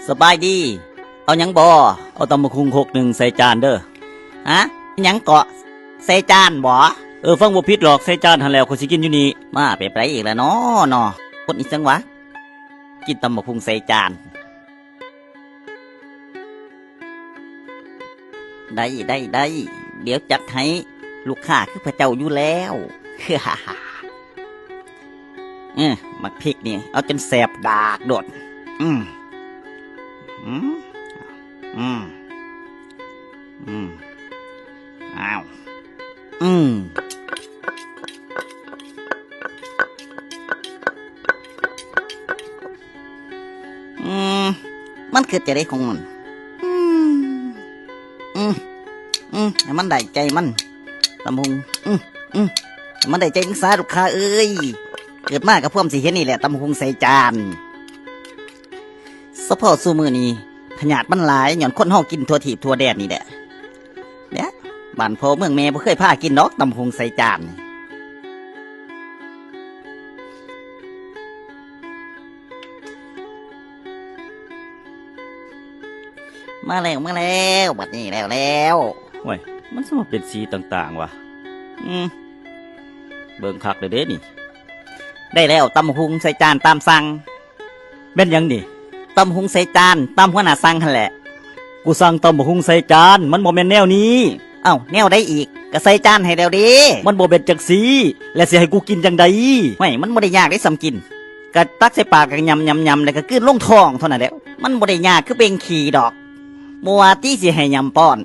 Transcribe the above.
สบายดีเอาหยังบ่เอาตำบักหุ่ง61ใส่จานเด้อฮะหยังเกาะใส่จานบ่ฟังบ่ผิดหรอกใส่จานหั่นแล้วคนสิกินอยู่นี่มาไปไปอีกแล้วเนาะคนอีจังวะกินตำบักหุ่งใส่จานได้เดี๋ยวจัดให้ลูกค้าคือพระเจ้าอยู่แล้วมักพริกนี่เอาจนแสบดากโดดอ้าวมันคือจะได้ของมันให้มันได้ใจมันตำหงมันได้ใจลูกค้าลูกค้าเอ้ยเกิดมากับพวกสิเห็นนี่แหละตำหงใส่จานสะพอสู้มือนี่ขยาดมันหลายหย่อนคนห้องกินทั่วถีบทั่วแดนนี่แหละเนี่ยบ้านพ่อเมืองแม่บ่เคยพากินนอกตำหงใส่จานมาแล้วบัดนี้แล้วโอ้ยมันสมเป็นสีต่างๆว่ะเบิ่งคักเลยเด้นี่ได้แล้วตำหุงใส่จานตามสั่งเป็นยังนี่ตำหุงใส่จานตามหัวหน้าสั่งหั่นแหละกูสั่งตำหุงใส่จานมันบ่แม่นแนวนี้เอ้าแนวได้อีกก็ใส่จานให้แล้วเด้มันบ่เป็นจังซี่แล้วสิให้กูกินจังไดไม่มันบ่ได้ยากได้สำกินก็ตักใส่ปากก็ยำแล้วก็กลืนลงท้องเท่านั้นแหละมันบ่ได้ยากคือเป็นขี้ดอกมัวตี้สิให้ยำป้อน